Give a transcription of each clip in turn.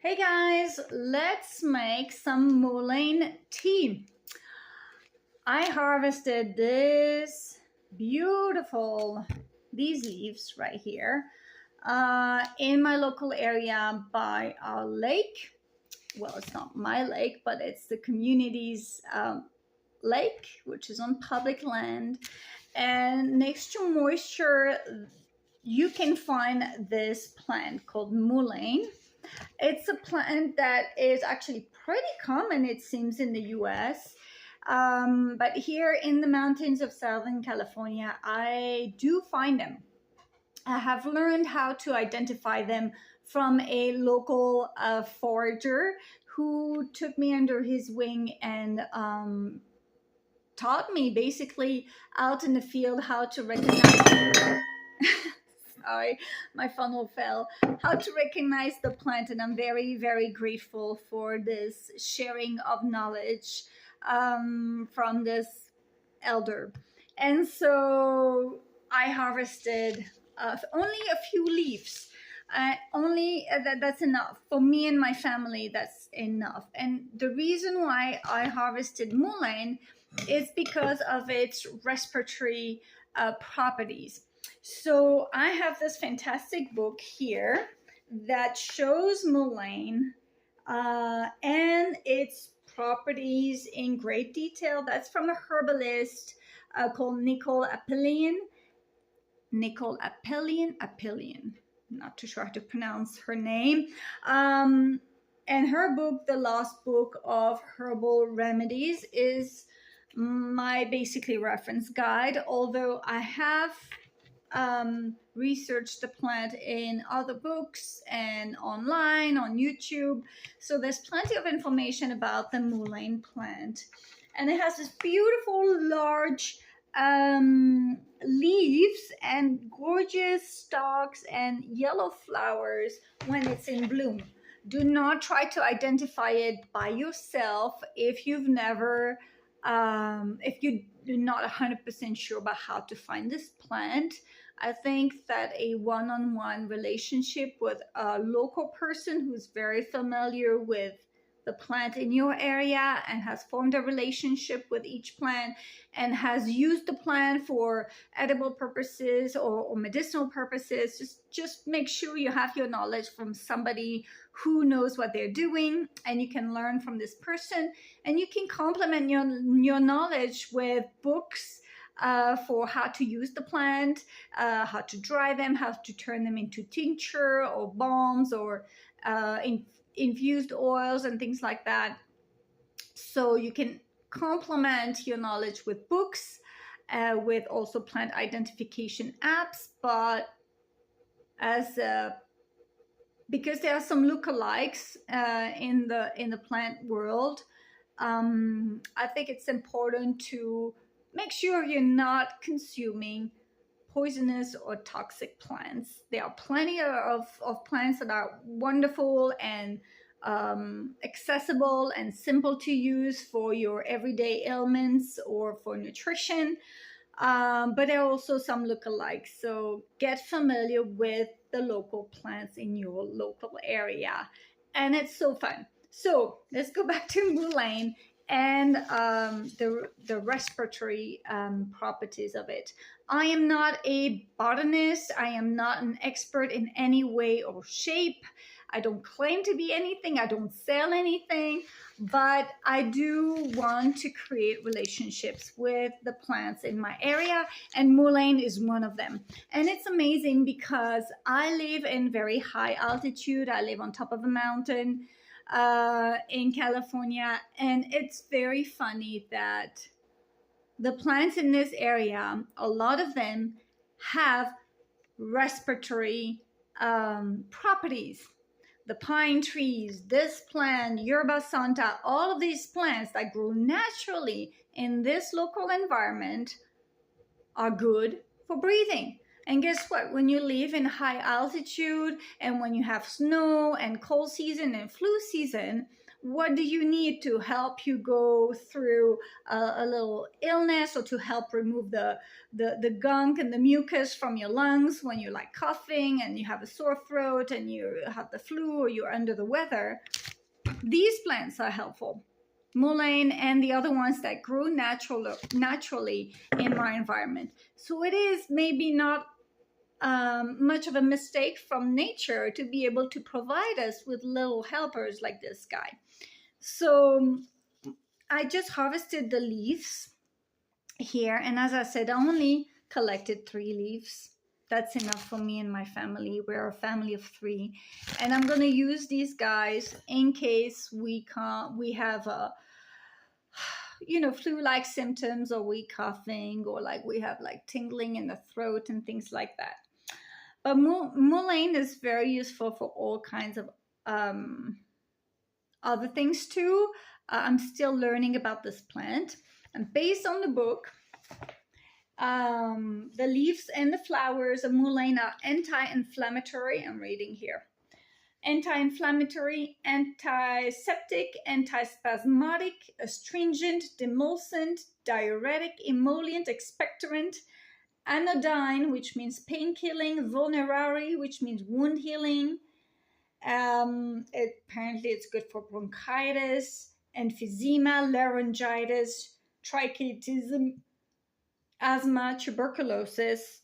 Hey guys, let's make some mullein tea. I harvested these leaves right here in my local area by a lake. Well, it's not my lake, but it's the community's lake, which is on public land. And next to moisture, you can find this plant called mullein. It's a plant that is actually pretty common, it seems, in the US. But here in the mountains of Southern California, I do find them. I have learned how to identify them from a local forager who took me under his wing and taught me basically out in the field how to recognize sorry, my funnel fell, how to recognize the plant. And I'm very, very grateful for this sharing of knowledge from this elder. And so I harvested only a few leaves. That's enough for me and my family. That's enough. And the reason why I harvested mullein is because of its respiratory properties. So I have this fantastic book here that shows mullein and its properties in great detail. That's from a herbalist called Nicole Appelian. Not too sure how to pronounce her name. And her book, The Lost Book of Herbal Remedies, is my basically reference guide, although I have researched the plant in other books and online on YouTube. So there's plenty of information about the mullein plant. And it has this beautiful large leaves and gorgeous stalks and yellow flowers when it's in bloom. Do not try to identify it by yourself if you've never if you're not 100% sure about how to find this plant. I think that a one-on-one relationship with a local person who's very familiar with the plant in your area and has formed a relationship with each plant and has used the plant for edible purposes or medicinal purposes, just make sure you have your knowledge from somebody who knows what they're doing, and you can learn from this person, and you can complement your knowledge with books for how to use the plant, how to dry them, how to turn them into tincture or balms or infused oils and things like that. So you can complement your knowledge with books, with also plant identification apps, but because there are some lookalikes in the plant world, I think it's important to make sure you're not consuming poisonous or toxic plants. There are plenty of plants that are wonderful and accessible and simple to use for your everyday ailments or for nutrition. But there are also some lookalikes. So get familiar with the local plants in your local area. And it's so fun. So let's go back to mullein and the respiratory properties of it. I am not a botanist. I am not an expert in any way or shape. I don't claim to be anything. I don't sell anything, but I do want to create relationships with the plants in my area, and mullein is one of them. And it's amazing because I live in very high altitude. I live on top of a mountain in California, and it's very funny that the plants in this area, a lot of them have respiratory properties. The pine trees, this plant, Yerba Santa, all of these plants that grow naturally in this local environment are good for breathing. And guess what? When you live in high altitude and when you have snow and cold season and flu season, what do you need to help you go through a little illness, or to help remove the gunk and the mucus from your lungs when you're like coughing and you have a sore throat and you have the flu or you're under the weather. These plants are helpful. Mullein and the other ones that grow naturally in my environment. So it is maybe not much of a mistake from nature to be able to provide us with little helpers like this guy. So I just harvested the leaves here, and as I said, I only collected 3 leaves. That's enough for me and my family. We're a family of 3, and I'm going to use these guys in case we have a, you know, flu-like symptoms, or we coughing, or like we have like tingling in the throat and things like that. But mullein is very useful for all kinds of other things too. I'm still learning about this plant, and based on the book, the leaves and the flowers of mullein are anti-inflammatory. I'm reading here. Anti-inflammatory, antiseptic, antispasmodic, astringent, demulcent, diuretic, emollient, expectorant, anodyne, which means pain killing, vulnerary, which means wound healing. Apparently it's good for bronchitis, emphysema, laryngitis, tracheitism, asthma, tuberculosis.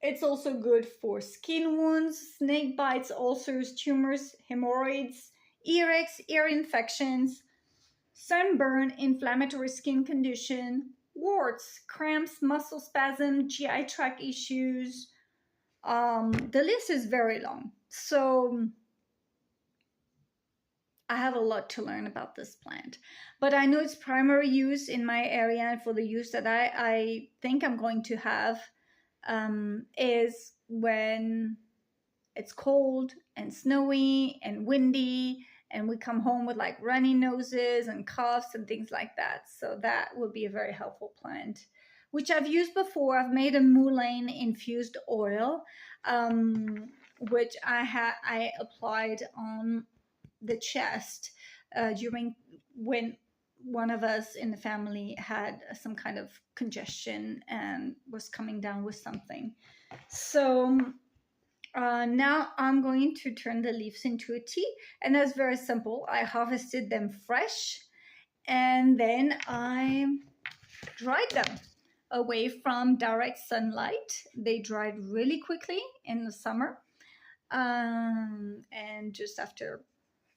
It's also good for skin wounds, snake bites, ulcers, tumors, hemorrhoids, earaches, ear infections, sunburn, inflammatory skin condition, warts, cramps, muscle spasm, GI tract issues. The list is very long, so I have a lot to learn about this plant, but I know its primary use in my area, and for the use that I think I'm going to have is when it's cold and snowy and windy, and we come home with like runny noses and coughs and things like that. So that would be a very helpful plant, which I've used before. I've made a mullein infused oil, which I applied on the chest during when one of us in the family had some kind of congestion and was coming down with something. So now I'm going to turn the leaves into a tea, and that's very simple. I harvested them fresh, and then I dried them away from direct sunlight. They dried really quickly in the summer, and just after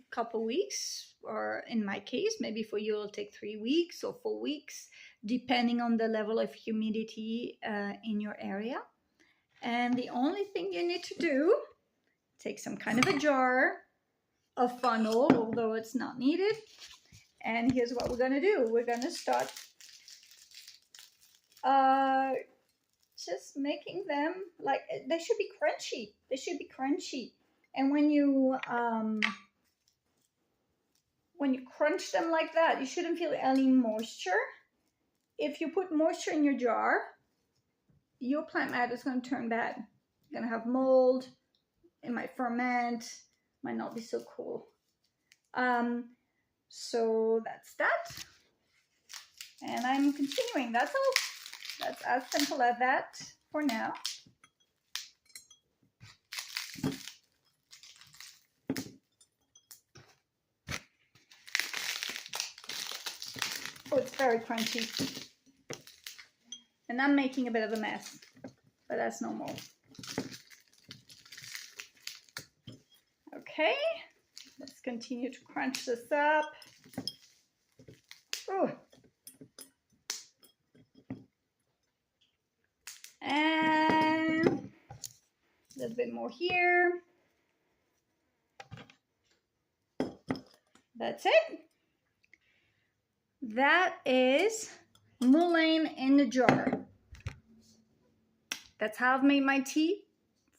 a couple weeks, or in my case, maybe for you it'll take 3 weeks or 4 weeks, depending on the level of humidity in your area. And the only thing you need to do, take some kind of a jar, a funnel, although it's not needed. And here's what we're going to do. We're going to start just making them like, they should be crunchy. They should be crunchy. And when you crunch them like that, you shouldn't feel any moisture. If you put moisture in your jar, your plant matter is going to turn bad. You're going to have mold. It might ferment. Might not be so cool. So that's that. And I'm continuing. That's all. That's as simple as that for now. Oh, it's very crunchy. And I'm making a bit of a mess, but that's normal. Okay, let's continue to crunch this up. Ooh. And a little bit more here. That's it. That is mullein in the jar. That's how I've made my tea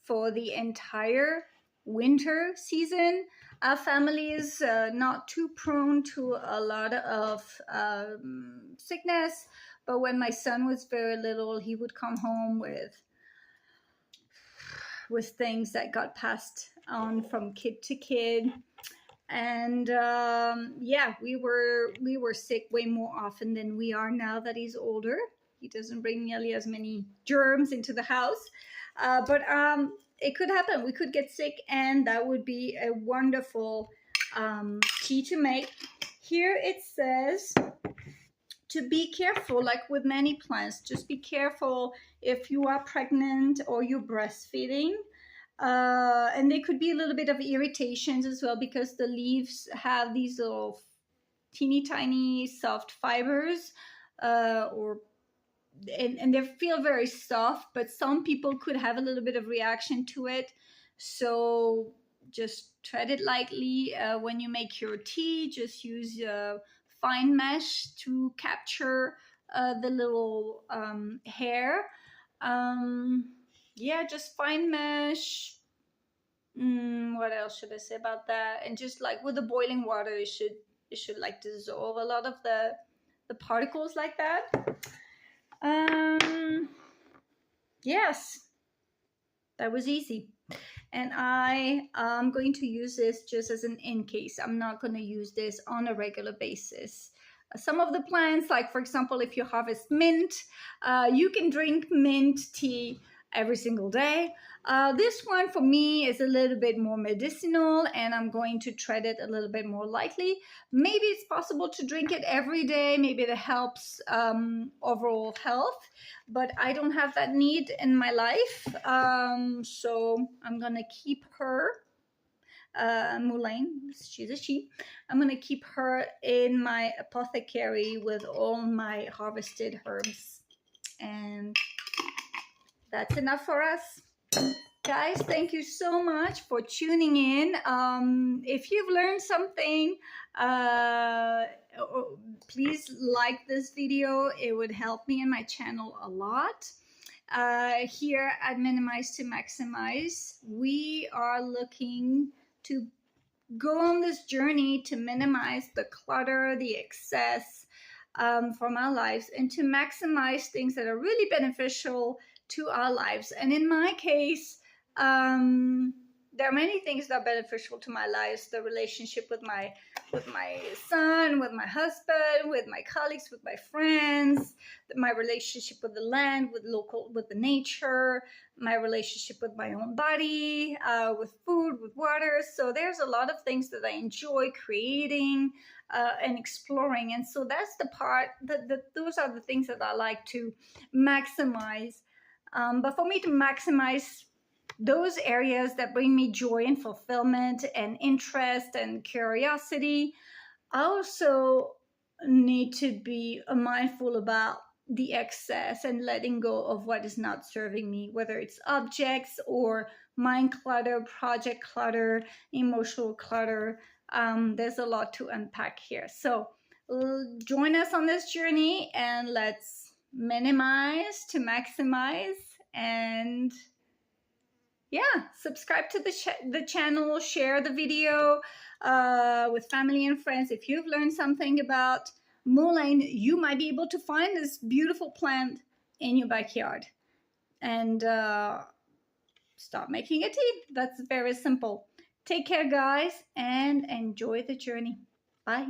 for the entire winter season. Our family is not too prone to a lot of sickness, but when my son was very little, he would come home with things that got passed on from kid to kid. And yeah, we were sick way more often than we are now that he's older. He doesn't bring nearly as many germs into the house, but it could happen. We could get sick, and that would be a wonderful tea to make. Here it says to be careful, like with many plants, just be careful if you are pregnant or you're breastfeeding. And there could be a little bit of irritations as well, because the leaves have these little teeny tiny soft fibers, or and they feel very soft, but some people could have a little bit of reaction to it. So just tread it lightly. When you make your tea, just use fine mesh to capture the little hair. Yeah, just fine mesh. What else should I say about that? And just like with the boiling water, it should like dissolve a lot of the particles like that. Yes, that was easy. And I am going to use this just as an in case. I'm not going to use this on a regular basis. Some of the plants, like for example, if you harvest mint, you can drink mint tea every single day. This one for me is a little bit more medicinal, and I'm going to tread it a little bit more lightly. Maybe it's possible to drink it every day. Maybe it helps overall health, but I don't have that need in my life. So I'm going to keep her, Mullein, she's a she. I'm going to keep her in my apothecary with all my harvested herbs. And that's enough for us. Guys, thank you so much for tuning in. If you've learned something, please like this video. It would help me and my channel a lot. Here at Minimize to Maximize, we are looking to go on this journey to minimize the clutter, the excess from our lives, and to maximize things that are really beneficial to our lives. And in my case, there are many things that are beneficial to my lives: the relationship with my son, with my husband, with my colleagues, with my friends, my relationship with the land, with the nature, my relationship with my own body, with food, with water. So there's a lot of things that I enjoy creating and exploring. And so that's the part those are the things that I like to maximize. But for me to maximize those areas that bring me joy and fulfillment and interest and curiosity, I also need to be mindful about the excess and letting go of what is not serving me, whether it's objects or mind clutter, project clutter, emotional clutter. There's a lot to unpack here. So join us on this journey, and let's minimize to maximize. And yeah, subscribe to the channel, share the video with family and friends. If you've learned something about mullein, you might be able to find this beautiful plant in your backyard and start making a tea. That's very simple. Take care, guys, and enjoy the journey. Bye.